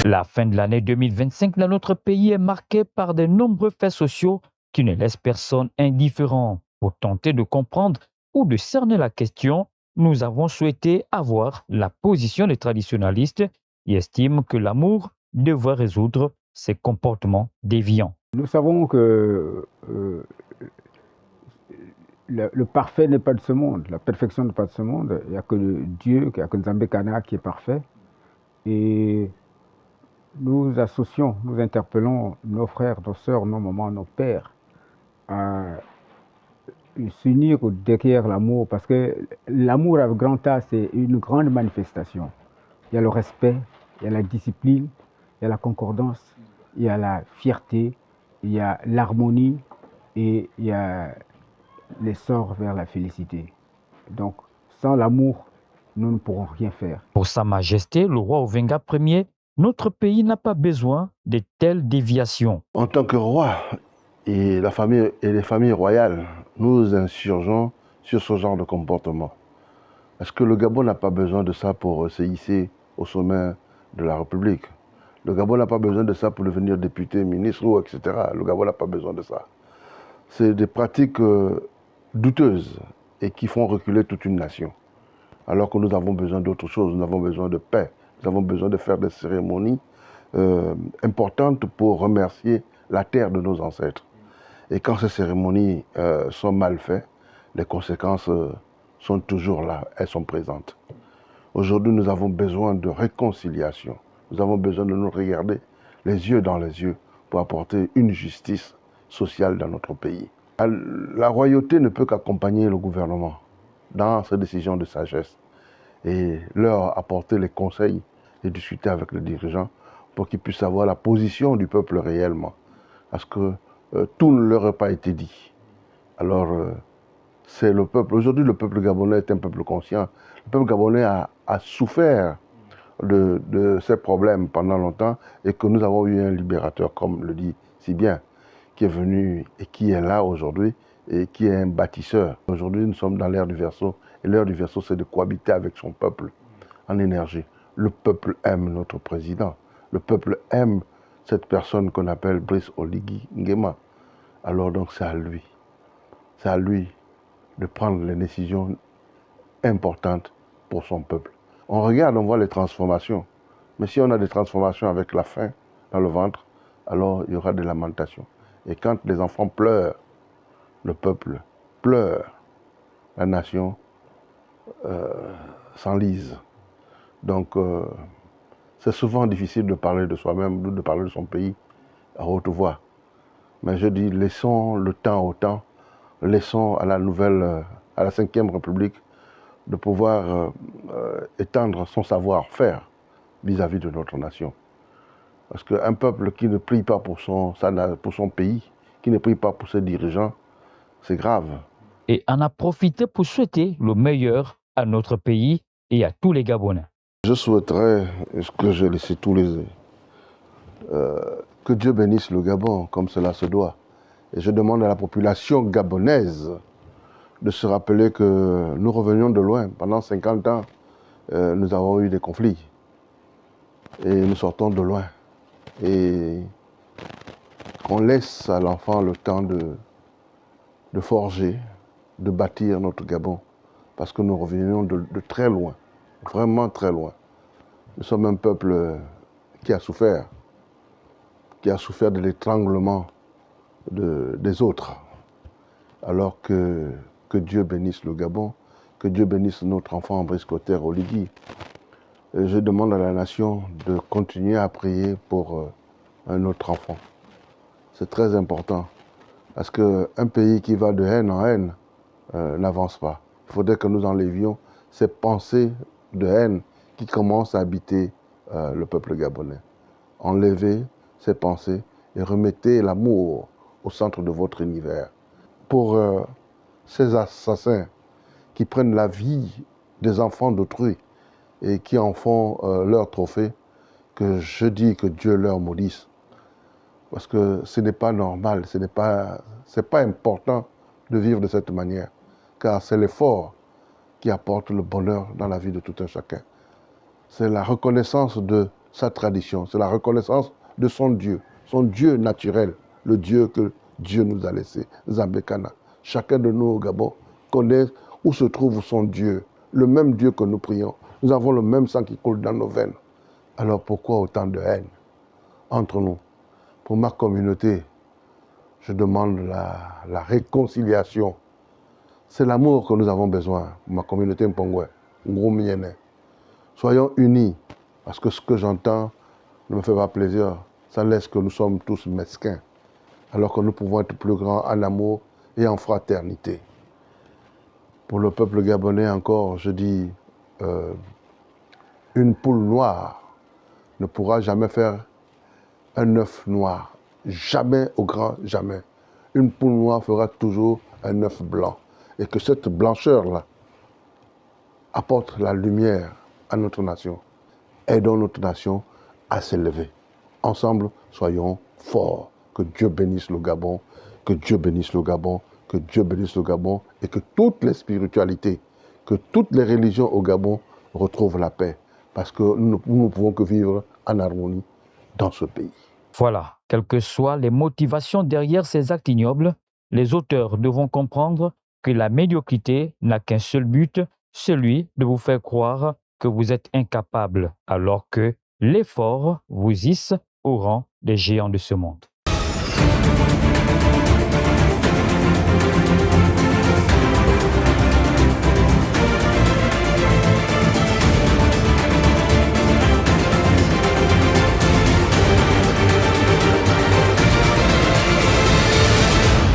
La fin de l'année 2025 dans notre pays est marquée par de nombreux faits sociaux qui ne laissent personne indifférent. Pour tenter de comprendre ou de cerner la question, nous avons souhaité avoir la position des traditionalistes qui estiment que l'amour devrait résoudre ces comportements déviants. Nous savons que le parfait n'est pas de ce monde, la perfection n'est pas de ce monde. Il n'y a que Dieu, il n'y a que Nzambe Kana qui est parfait. Et nous associons, nous interpellons nos frères, nos sœurs, nos mamans, nos pères à s'unir derrière l'amour, parce que l'amour avec grand A, c'est une grande manifestation. Il y a le respect, il y a la discipline, il y a la concordance, il y a la fierté, il y a l'harmonie et il y a l'essor vers la félicité. Donc, sans l'amour, nous ne pourrons rien faire. Pour Sa Majesté, le roi Ovenga Ier, notre pays n'a pas besoin de telles déviations. En tant que roi et les familles royales, nous insurgeons sur ce genre de comportement. Est-ce que le Gabon n'a pas besoin de ça pour se hisser au sommet de la République? Le Gabon n'a pas besoin de ça pour devenir député, ministre ou etc. Le Gabon n'a pas besoin de ça. C'est des pratiques douteuses et qui font reculer toute une nation. Alors que nous avons besoin d'autre chose, nous avons besoin de paix, nous avons besoin de faire des cérémonies importantes pour remercier la terre de nos ancêtres. Et quand ces cérémonies sont mal faites, les conséquences sont toujours là, elles sont présentes. Aujourd'hui, nous avons besoin de réconciliation. Nous avons besoin de nous regarder les yeux dans les yeux pour apporter une justice sociale dans notre pays. La royauté ne peut qu'accompagner le gouvernement dans ces décisions de sagesse et leur apporter les conseils et discuter avec les dirigeants pour qu'ils puissent savoir la position du peuple réellement. Parce que tout ne leur a pas été dit. Alors, c'est le peuple. Aujourd'hui, le peuple gabonais est un peuple conscient. Le peuple gabonais a souffert de ces problèmes pendant longtemps et que nous avons eu un libérateur, comme le dit si bien, qui est venu et qui est là aujourd'hui et qui est un bâtisseur. Aujourd'hui, nous sommes dans l'ère du Verseau et l'ère du Verseau, c'est de cohabiter avec son peuple en énergie. Le peuple aime notre président. Le peuple aime cette personne qu'on appelle Brice Oligui Nguema. Alors donc c'est à lui. C'est à lui de prendre les décisions importantes pour son peuple. On regarde, on voit les transformations. Mais si on a des transformations avec la faim dans le ventre, alors il y aura des lamentations. Et quand les enfants pleurent, le peuple pleure, la nation s'enlise. Donc c'est souvent difficile de parler de soi-même, de parler de son pays à haute voix. Mais je dis, laissons le temps au temps, laissons à la à la 5e République de pouvoir étendre son savoir-faire vis-à-vis de notre nation. Parce qu'un peuple qui ne prie pas pour son pays, qui ne prie pas pour ses dirigeants, c'est grave. Et en a profité pour souhaiter le meilleur à notre pays et à tous les Gabonais. Je souhaiterais, ce que j'ai laissé tous les... que Dieu bénisse le Gabon comme cela se doit. Et je demande à la population gabonaise de se rappeler que nous revenions de loin. Pendant 50 ans, nous avons eu des conflits. Et nous sortons de loin. Et qu'on laisse à l'enfant le temps de forger, de bâtir notre Gabon. Parce que nous revenions de très loin, vraiment très loin. Nous sommes un peuple qui a souffert de l'étranglement des autres. Alors que Dieu bénisse le Gabon, que Dieu bénisse notre enfant Brice Oligui. Je demande à la nation de continuer à prier pour un autre enfant. C'est très important. Parce qu'un pays qui va de haine en haine n'avance pas. Il faudrait que nous enlevions ces pensées de haine qui commencent à habiter le peuple gabonais. Enlevez ces pensées et remettez l'amour au centre de votre univers. Pour ces assassins qui prennent la vie des enfants d'autrui et qui en font leur trophée, que je dis que Dieu leur maudisse. Parce que ce n'est pas normal, c'est pas important de vivre de cette manière, car c'est l'effort qui apporte le bonheur dans la vie de tout un chacun. C'est la reconnaissance de sa tradition, c'est la reconnaissance de son Dieu naturel, le Dieu que Dieu nous a laissé, Zambekana. Chacun de nous au Gabon connaît où se trouve son Dieu, le même Dieu que nous prions. Nous avons le même sang qui coule dans nos veines. Alors pourquoi autant de haine entre nous? Pour ma communauté, je demande la réconciliation. C'est l'amour que nous avons besoin, ma communauté Mpongwe, Ngoumiene. Soyons unis, parce que ce que j'entends ne me fait pas plaisir. Ça laisse que nous sommes tous mesquins, alors que nous pouvons être plus grands en amour et en fraternité. Pour le peuple gabonais encore, je dis, une poule noire ne pourra jamais faire un œuf noir. Jamais, au grand jamais. Une poule noire fera toujours un œuf blanc. Et que cette blancheur-là apporte la lumière à notre nation. Aidons notre nation à s'élever. Ensemble, soyons forts. Que Dieu bénisse le Gabon, que Dieu bénisse le Gabon, que Dieu bénisse le Gabon et que toutes les spiritualités, que toutes les religions au Gabon retrouvent la paix. Parce que nous ne pouvons que vivre en harmonie dans ce pays. Voilà, quelles que soient les motivations derrière ces actes ignobles, les auteurs devront comprendre que la médiocrité n'a qu'un seul but, celui de vous faire croire que vous êtes incapable, alors que l'effort vous hisse au rang des géants de ce monde.